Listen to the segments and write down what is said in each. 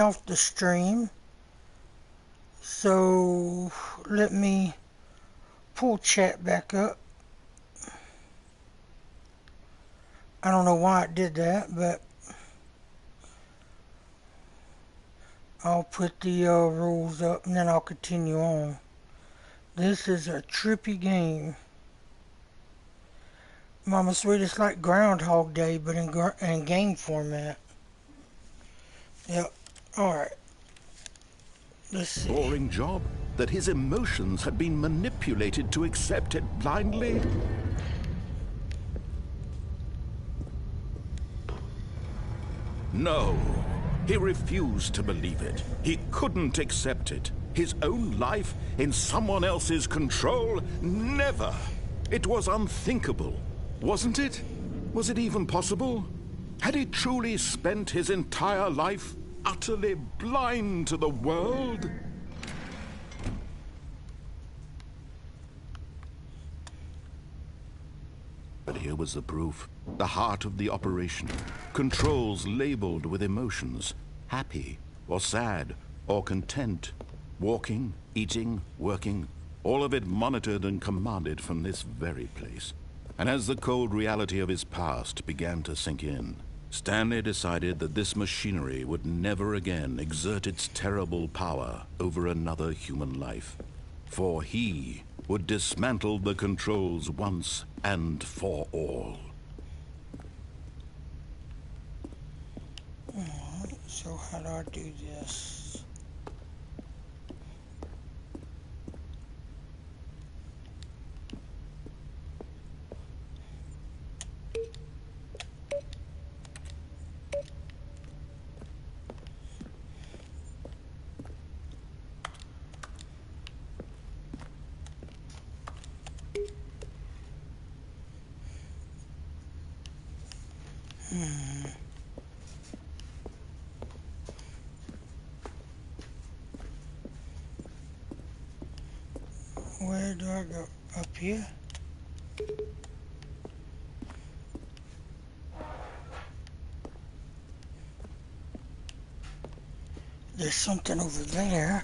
off the stream, so let me pull chat back up. I don't know why it did that, but I'll put the rules up and then I'll continue on. This is a trippy game. Mama Sweet, it's like Groundhog Day, but in game format. Yep. Alright. Let's see. Boring job that his emotions had been manipulated to accept it blindly. No, he refused to believe it. He couldn't accept it. His own life in someone else's control? Never. It was unthinkable, wasn't it? Was it even possible? Had he truly spent his entire life utterly blind to the world? But here was the proof. The heart of the operation. Controls labeled with emotions. Happy, or sad, or content. Walking, eating, working. All of it monitored and commanded from this very place. And as the cold reality of his past began to sink in, Stanley decided that this machinery would never again exert its terrible power over another human life. For he would dismantle the controls once and for all. Alright, so how do I do this? Where do I go? Up here? There's something over there.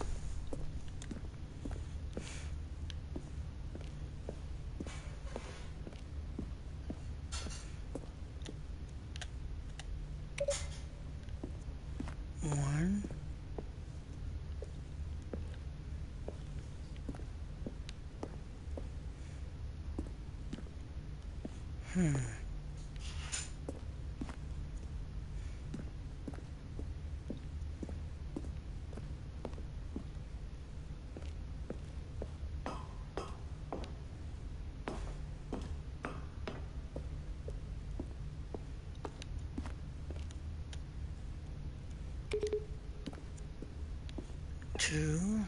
One. Two.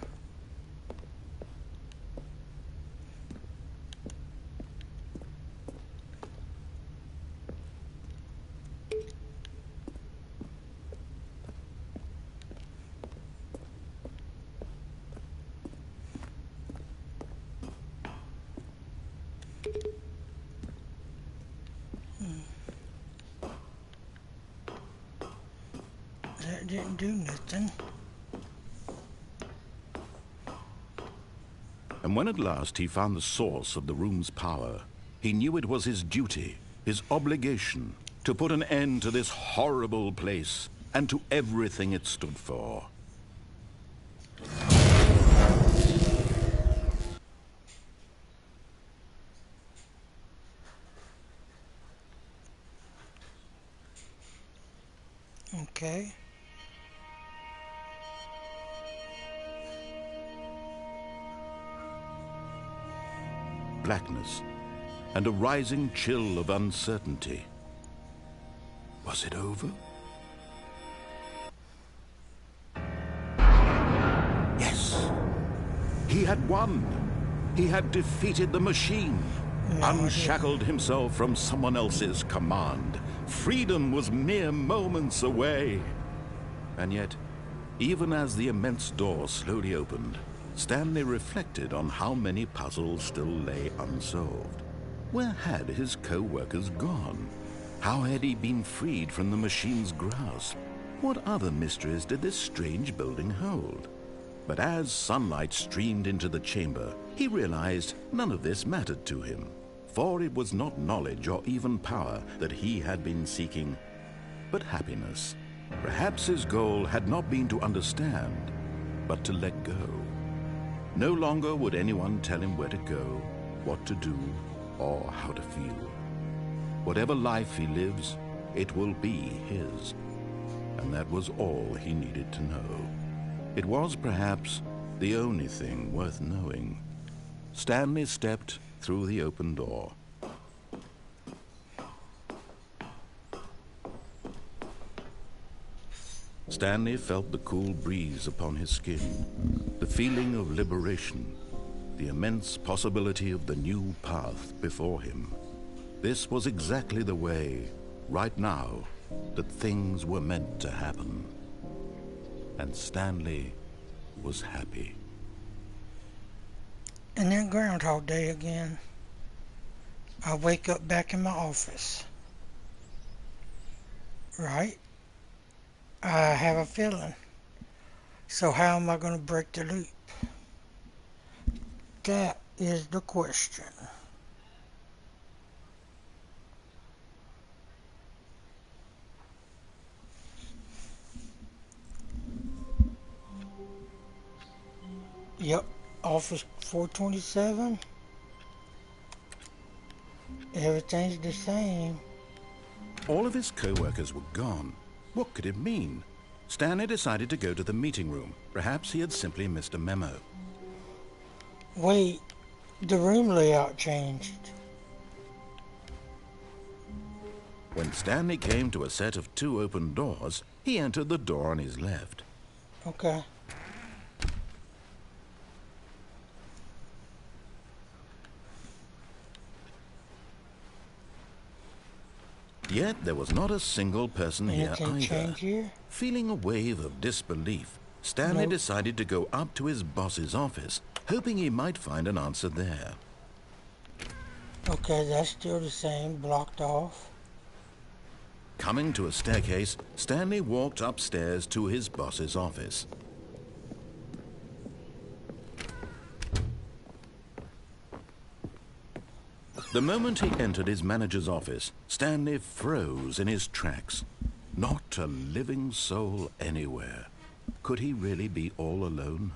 That didn't do nothing. And when at last he found the source of the room's power, he knew it was his duty, his obligation, to put an end to this horrible place and to everything it stood for. Okay. Blackness and a rising chill of uncertainty. Was it over? Yes. He had won. He had defeated the machine. Unshackled himself from someone else's command. Freedom was mere moments away. And yet, even as the immense door slowly opened, Stanley reflected on how many puzzles still lay unsolved. Where had his co-workers gone? How had he been freed from the machine's grasp? What other mysteries did this strange building hold? But as sunlight streamed into the chamber, he realized none of this mattered to him, for it was not knowledge or even power that he had been seeking, but happiness. Perhaps his goal had not been to understand, but to let go. No longer would anyone tell him where to go, what to do, or how to feel. Whatever life he lives, it will be his. And that was all he needed to know. It was perhaps the only thing worth knowing. Stanley stepped through the open door. Stanley felt the cool breeze upon his skin, the feeling of liberation, the immense possibility of the new path before him. This was exactly the way, right now, that things were meant to happen. And Stanley was happy. And then Groundhog Day again. I wake up back in my office. Right? I have a feeling. So how am I going to break the loop? That is the question. Yep, Office 427. Everything's the same. All of his co-workers were gone. What could it mean? Stanley decided to go to the meeting room. Perhaps he had simply missed a memo. Wait, the room layout changed. When Stanley came to a set of 2 open doors, he entered the door on his left. Okay. Yet there was not a single person here Anything either. change here? Feeling a wave of disbelief, Stanley Nope. decided to go up to his boss's office, hoping he might find an answer there. Okay, that's still the same, blocked off. Coming to a staircase, Stanley walked upstairs to his boss's office. The moment he entered his manager's office, Stanley froze in his tracks. Not a living soul anywhere. Could he really be all alone?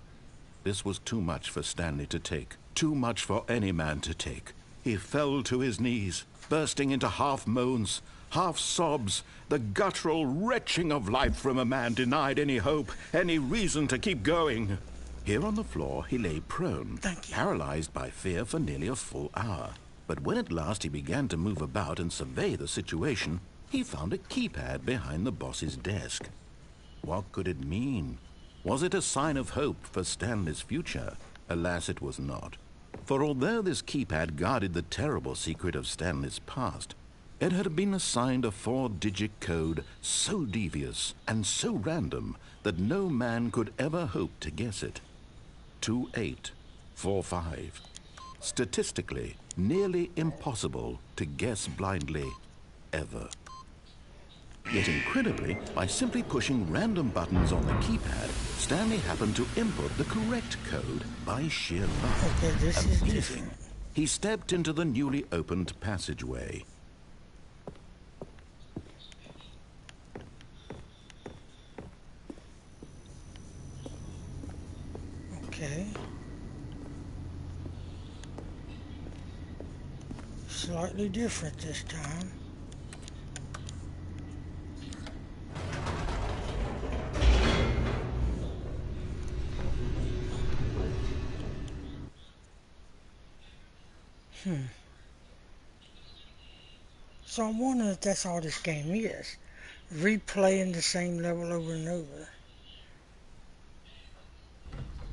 This was too much for Stanley to take. Too much for any man to take. He fell to his knees, bursting into half moans, half sobs, the guttural retching of life from a man denied any hope, any reason to keep going. Here on the floor, he lay prone, paralyzed by fear for nearly a full hour. But when at last he began to move about and survey the situation, he found a keypad behind the boss's desk. What could it mean? Was it a sign of hope for Stanley's future? Alas, it was not. For although this keypad guarded the terrible secret of Stanley's past, it had been assigned a 4-digit code so devious and so random that no man could ever hope to guess it. 2845. Statistically, nearly impossible to guess blindly, ever. Yet incredibly, by simply pushing random buttons on the keypad, Stanley happened to input the correct code by sheer luck. Okay, this is Amazing. different. He stepped into the newly opened passageway. Okay. Slightly different this time. So I'm wondering if that's all this game is. Replaying the same level over and over.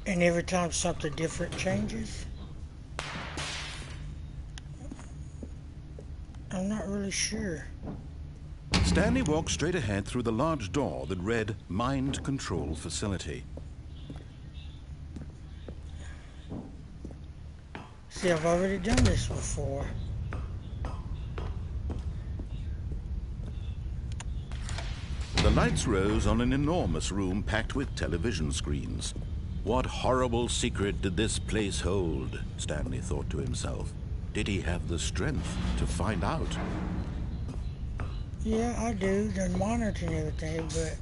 And every time something different changes. I'm not really sure. Stanley walked straight ahead through the large door that read Mind Control Facility. See, I've already done this before. The lights rose on an enormous room packed with television screens. What horrible secret did this place hold? Stanley thought to himself. Did he have the strength to find out? Yeah, I do. They're monitoring everything, but...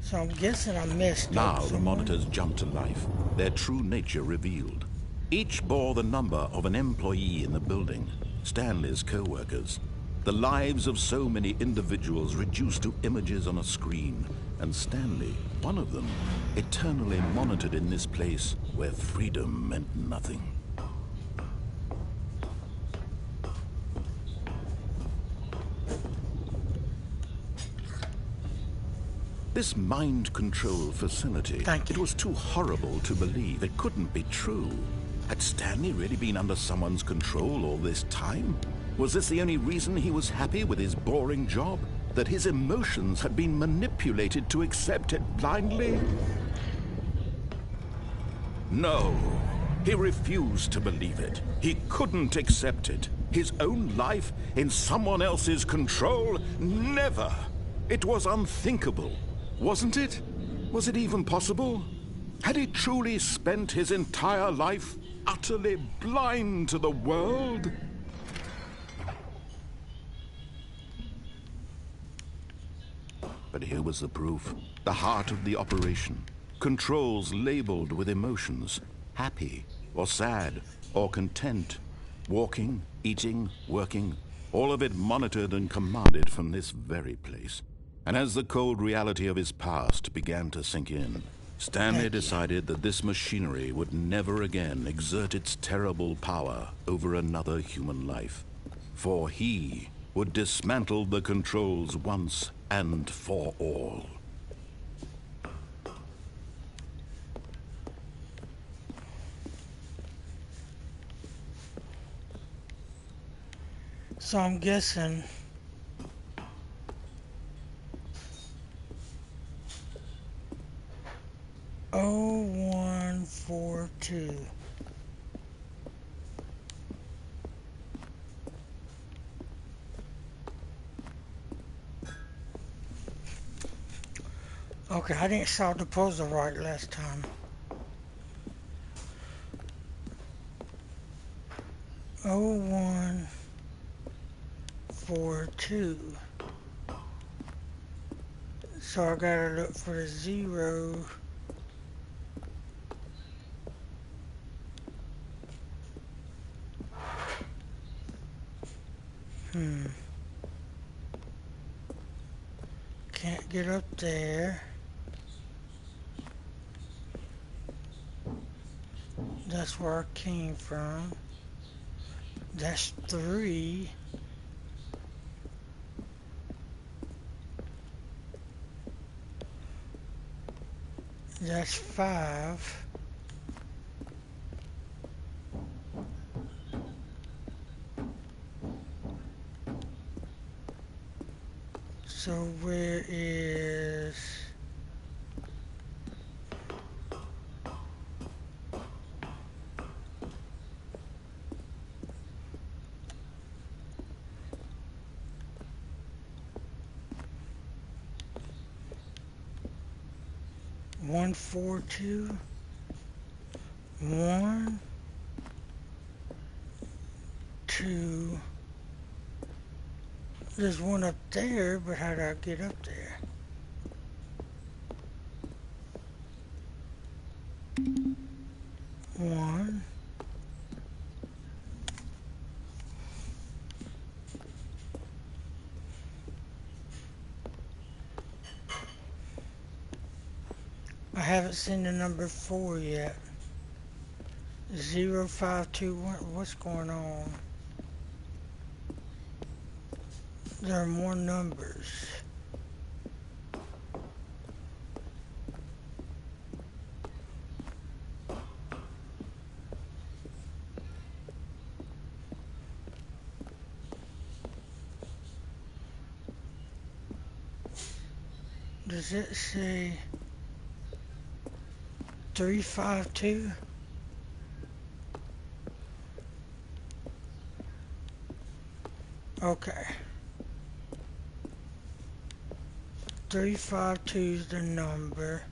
So I'm guessing I messed Now up the somewhere. monitors jumped to life, their true nature revealed. Each bore the number of an employee in the building, Stanley's co-workers. The lives of so many individuals reduced to images on a screen, and Stanley, one of them, eternally monitored in this place where freedom meant nothing. This mind control facility, Thank it you. was too horrible to believe. It couldn't be true. Had Stanley really been under someone's control all this time? Was this the only reason he was happy with his boring job? That his emotions had been manipulated to accept it blindly? No, he refused to believe it. He couldn't accept it. His own life in someone else's control? Never! It was unthinkable. Wasn't it? Was it even possible? Had he truly spent his entire life utterly blind to the world? But here was the proof. The heart of the operation. Controls labeled with emotions. Happy, or sad, or content. Walking, eating, working. All of it monitored and commanded from this very place. And as the cold reality of his past began to sink in, Stanley decided that this machinery would never again exert its terrible power over another human life. For he would dismantle the controls once and for all. So I'm guessing... Oh, 0142. Okay, I didn't solve the puzzle right last time. 0142. So I gotta look for the 0. Can't get up there. That's where I came from. That's 3. That's 5. So where is... One, 4, 2, 1, 2. There's one up there, but how do I get up there? One. I haven't seen the number 4 yet. 0521. What's going on? There are more numbers. Does it say 352? Okay. 352 is the number.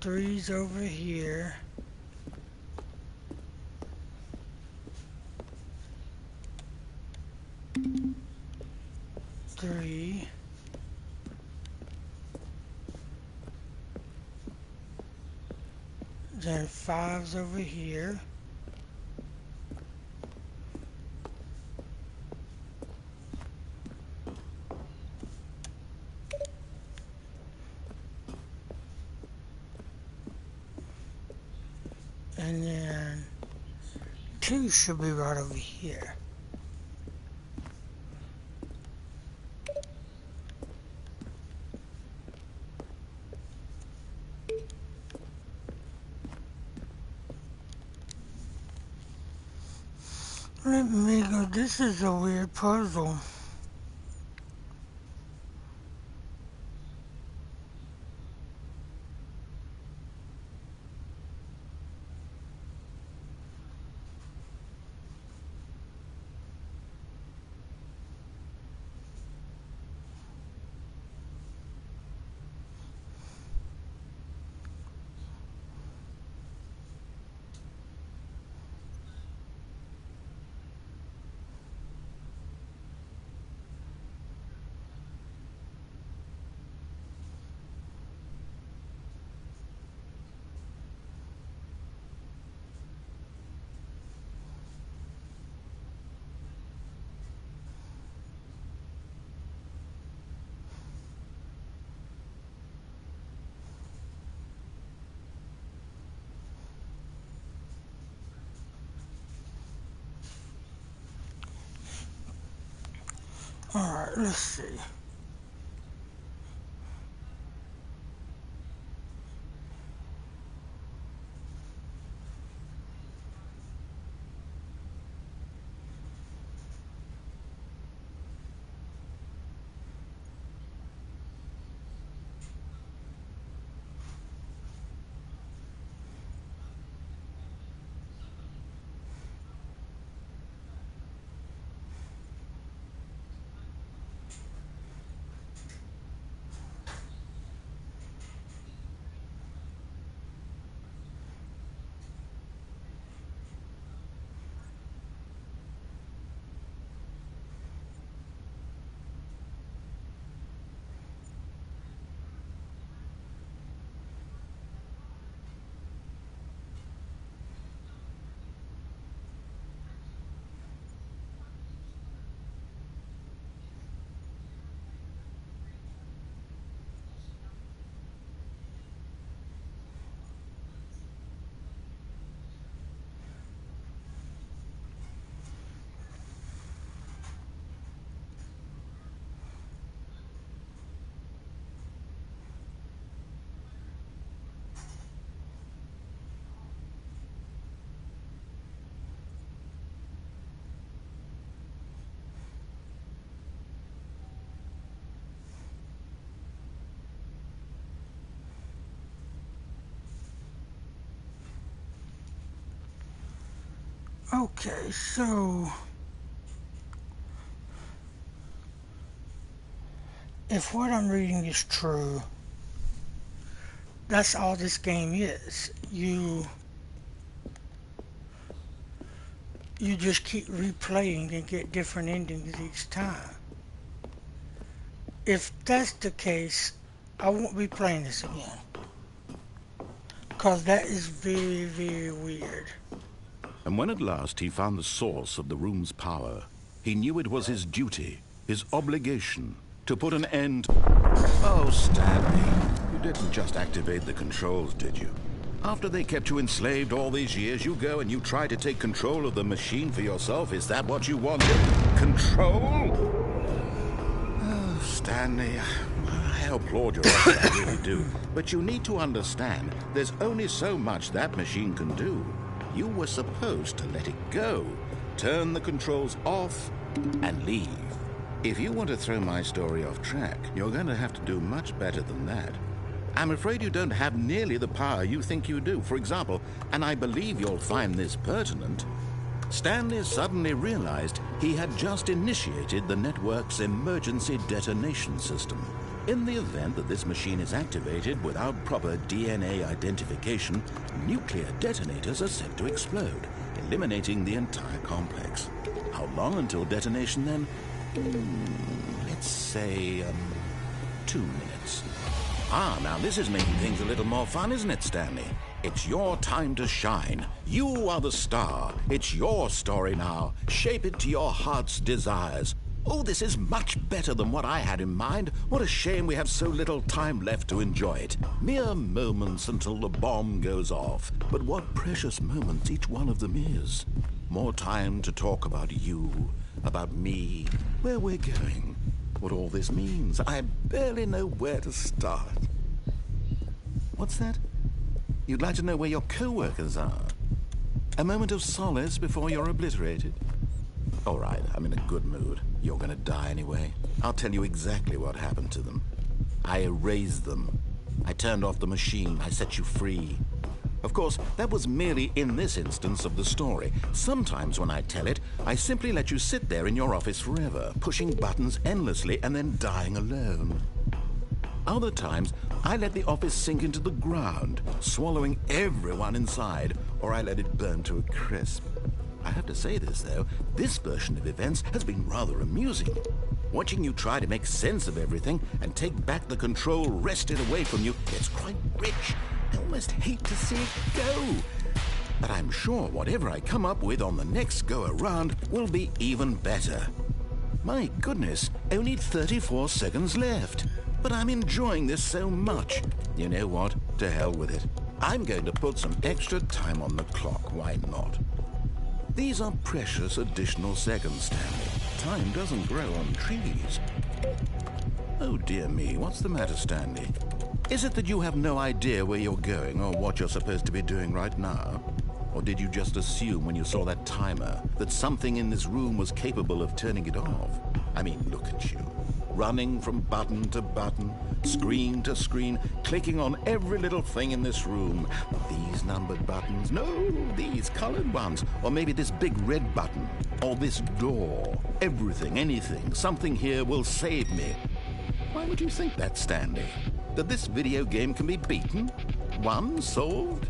3's over here. Three. Then 5's over here. And then 2 should be right over here. Let me go. This is a weird puzzle. Alright, let's see. Okay, so if what I'm reading is true, that's all this game is. You just keep replaying and get different endings each time. If that's the case, I won't be playing this again. Because that is very, very weird. And when at last he found the source of the room's power, he knew it was his duty, his obligation, to put an end... Oh, Stanley, you didn't just activate the controls, did you? After they kept you enslaved all these years, you go and you try to take control of the machine for yourself. Is that what you wanted? Control? Oh, Stanley, I applaud your effort, I really do. But you need to understand, there's only so much that machine can do. You were supposed to let it go, turn the controls off, and leave. If you want to throw my story off track, you're going to have to do much better than that. I'm afraid you don't have nearly the power you think you do. For example, and I believe you'll find this pertinent, Stanley suddenly realized he had just initiated the network's emergency detonation system. In the event that this machine is activated without proper DNA identification, nuclear detonators are set to explode, eliminating the entire complex. How long until detonation then? Let's say, 2 minutes. Now this is making things a little more fun, isn't it, Stanley? It's your time to shine. You are the star. It's your story now. Shape it to your heart's desires. Oh, this is much better than what I had in mind. What a shame we have so little time left to enjoy it. Mere moments until the bomb goes off. But what precious moments each one of them is. More time to talk about you, about me, where we're going, what all this means. I barely know where to start. What's that? You'd like to know where your co-workers are? A moment of solace before you're obliterated? All right, I'm in a good mood. You're gonna die anyway. I'll tell you exactly what happened to them. I erased them. I turned off the machine. I set you free. Of course, that was merely in this instance of the story. Sometimes when I tell it, I simply let you sit there in your office forever, pushing buttons endlessly and then dying alone. Other times, I let the office sink into the ground, swallowing everyone inside, or I let it burn to a crisp. I have to say this, though, this version of events has been rather amusing. Watching you try to make sense of everything and take back the control wrested away from you gets quite rich. I almost hate to see it go. But I'm sure whatever I come up with on the next go-around will be even better. My goodness, only 34 seconds left. But I'm enjoying this so much. You know what? To hell with it. I'm going to put some extra time on the clock. Why not? These are precious additional seconds, Stanley. Time doesn't grow on trees. Oh dear me, what's the matter, Stanley? Is it that you have no idea where you're going or what you're supposed to be doing right now? Or did you just assume when you saw that timer that something in this room was capable of turning it off? I mean, look at you. Running from button to button, screen to screen, clicking on every little thing in this room. These numbered buttons, no, these colored ones, or maybe this big red button, or this door. Everything, anything, something here will save me. Why would you think that, Stanley? That this video game can be beaten? Won? Solved?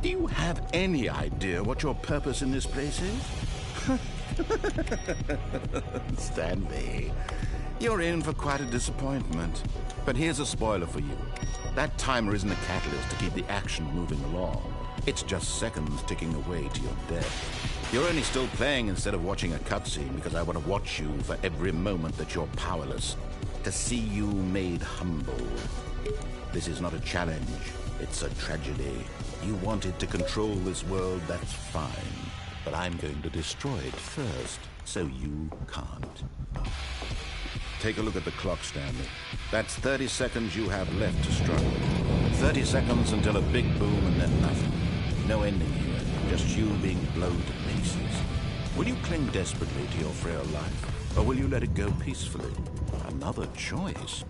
Do you have any idea what your purpose in this place is? Stanley, you're in for quite a disappointment. But here's a spoiler for you. That timer isn't a catalyst to keep the action moving along. It's just seconds ticking away to your death. You're only still playing instead of watching a cutscene because I want to watch you for every moment that you're powerless. To see you made humble. This is not a challenge. It's a tragedy. You wanted to control this world, that's fine. But I'm going to destroy it first, so you can't. Take a look at the clock, Stanley. That's 30 seconds you have left to struggle. 30 seconds until a big boom and then nothing. No ending here, just you being blown to pieces. Will you cling desperately to your frail life, or will you let it go peacefully? Another choice.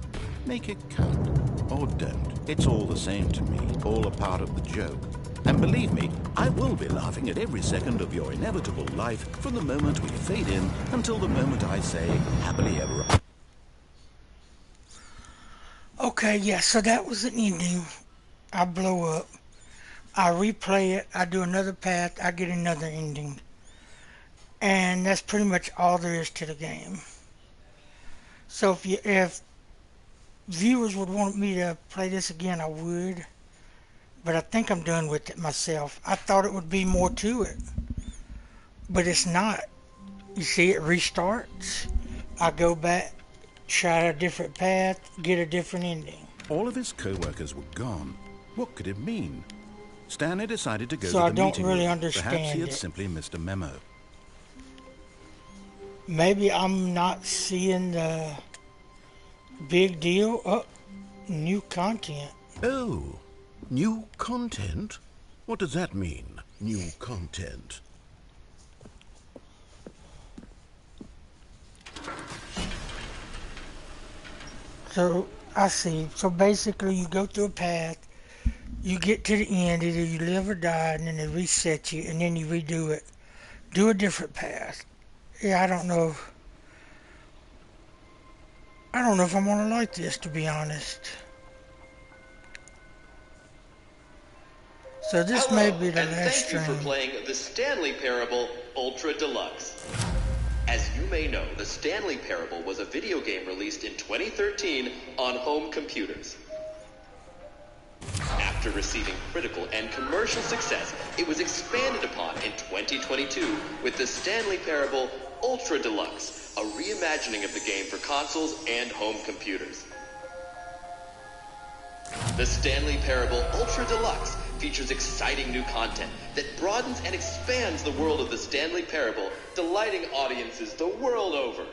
Make it count, or don't. It's all the same to me, all a part of the joke. And believe me, I will be laughing at every second of your inevitable life from the moment we fade in until the moment I say, happily ever after. Okay, yeah, so that was the ending. I blow up. I replay it. I do another path. I get another ending. And that's pretty much all there is to the game. So if viewers would want me to play this again, I would. But I think I'm done with it myself. I thought it would be more to it. But it's not. You see, it restarts. I go back, try a different path, get a different ending. All of his co-workers were gone. What could it mean? Stanley decided to go So to the I don't meeting really room. understand Perhaps he had it. simply missed a memo. Maybe I'm not seeing the big deal. Oh, new content. Oh, new content? What does that mean, new content? So I see. So basically, you go through a path, you get to the end, either you live or die, and then they reset you, and then you redo it. Do a different path. Yeah, I don't know. I don't know if I'm gonna like this, to be honest. So this may Hello, be the and last thank you for stream. playing the Stanley Parable Ultra Deluxe. As you may know, the Stanley Parable was a video game released in 2013 on home computers. After receiving critical and commercial success, it was expanded upon in 2022 with the Stanley Parable Ultra Deluxe, a reimagining of the game for consoles and home computers. The Stanley Parable Ultra Deluxe features exciting new content that broadens and expands the world of the Stanley Parable, delighting audiences the world over.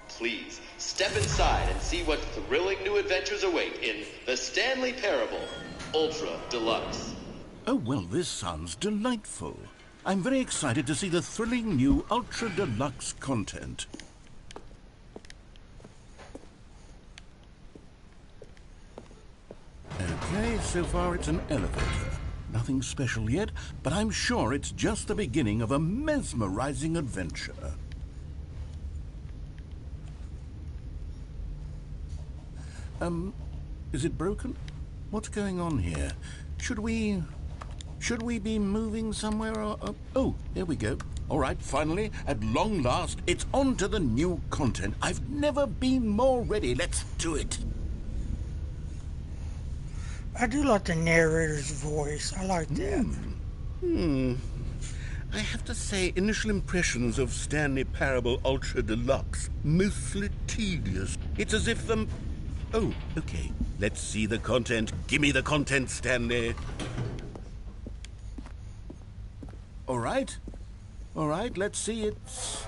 Please, step inside and see what thrilling new adventures await in the Stanley Parable Ultra Deluxe. Oh, well, this sounds delightful. I'm very excited to see the thrilling new Ultra Deluxe content. Okay, so far it's an elevator. Nothing special yet, but I'm sure it's just the beginning of a mesmerizing adventure. Is it broken? What's going on here? Should we be moving somewhere or... Oh, here we go. All right, finally, at long last, it's on to the new content. I've never been more ready. Let's do it. I do like the narrator's voice. I like that. I have to say, initial impressions of Stanley Parable Ultra Deluxe, mostly tedious. It's as if the... Oh, okay. Let's see the content. Give me the content, Stanley. All right, let's see. It's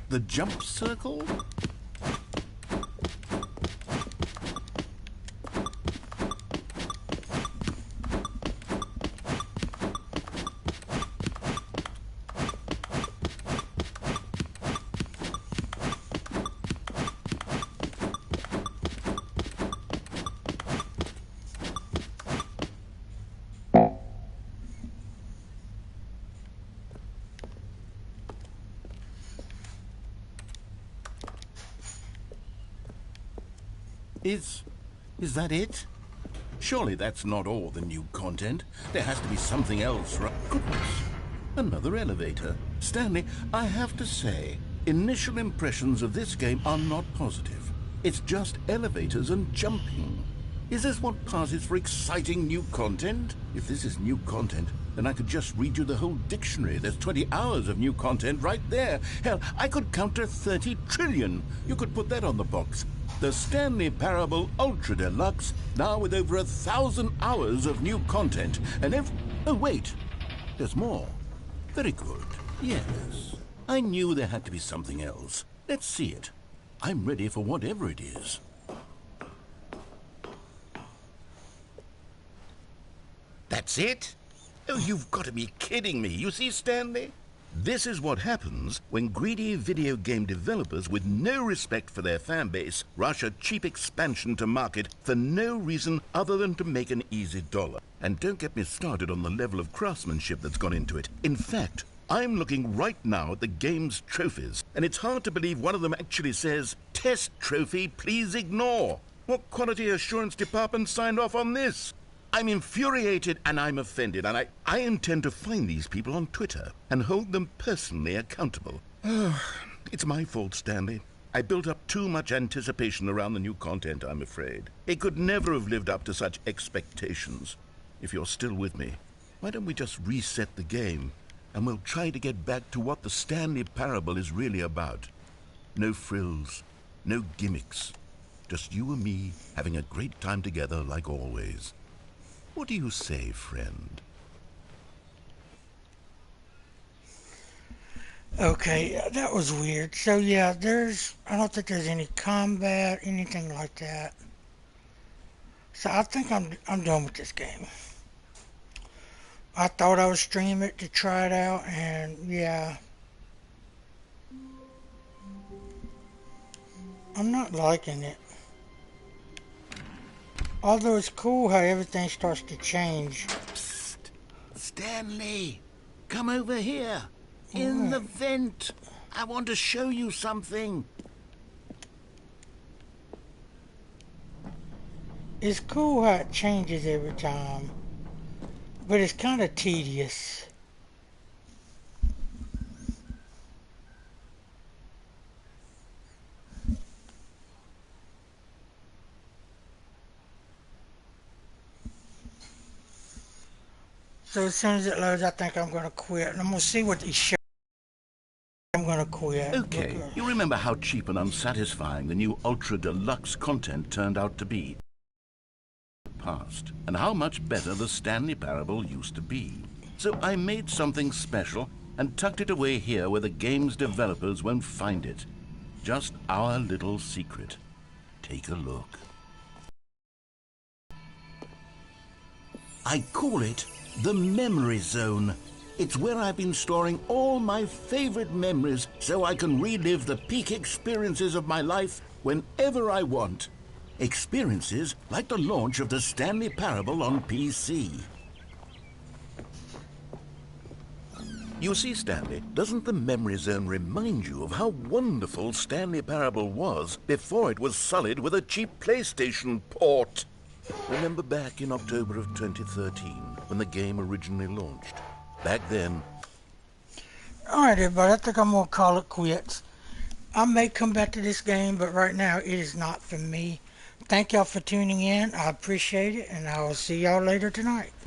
the jump circle. Is that it? Surely that's not all the new content. There has to be something else, right? Goodness, another elevator. Stanley, I have to say, initial impressions of this game are not positive. It's just elevators and jumping. Is this what passes for exciting new content? If this is new content, then I could just read you the whole dictionary. There's 20 hours of new content right there. Hell, I could count to 30 trillion. You could put that on the box. The Stanley Parable Ultra Deluxe, now with over 1,000 hours of new content. And oh, wait. There's more. Very good. Yes. I knew there had to be something else. Let's see it. I'm ready for whatever it is. That's it? Oh, you've got to be kidding me. You see, Stanley? This is what happens when greedy video game developers with no respect for their fan base rush a cheap expansion to market for no reason other than to make an easy dollar. And don't get me started on the level of craftsmanship that's gone into it. In fact, I'm looking right now at the game's trophies, and it's hard to believe one of them actually says, "Test trophy, please ignore." What quality assurance department signed off on this? I'm infuriated and I'm offended, and I intend to find these people on Twitter and hold them personally accountable. It's my fault, Stanley. I built up too much anticipation around the new content, I'm afraid. It could never have lived up to such expectations. If you're still with me, why don't we just reset the game and we'll try to get back to what the Stanley Parable is really about. No frills, no gimmicks. Just you and me having a great time together like always. What do you say, friend? Okay, that was weird. So yeah, I don't think there's any combat, anything like that. So I think I'm done with this game. I thought I would stream it to try it out, and yeah, I'm not liking it. Although it's cool how everything starts to change. Psst. Stanley, come over here. In the vent. I want to show you something. It's cool how it changes every time, but it's kind of tedious. So as soon as it loads, I think I'm gonna quit, and I'm gonna see what these show. I'm gonna quit. Okay, you remember how cheap and unsatisfying the new Ultra Deluxe content turned out to be? Past, and how much better the Stanley Parable used to be. So I made something special and tucked it away here where the game's developers won't find it. Just our little secret. Take a look. I call it the Memory Zone. It's where I've been storing all my favorite memories so I can relive the peak experiences of my life whenever I want. Experiences like the launch of the Stanley Parable on PC. You see, Stanley, doesn't the Memory Zone remind you of how wonderful Stanley Parable was before it was sullied with a cheap PlayStation port? Remember back in October of 2013 when the game originally launched? Back then... Alright everybody, I think I'm gonna call it quits. I may come back to this game, but right now it is not for me. Thank y'all for tuning in. I appreciate it, and I will see y'all later tonight.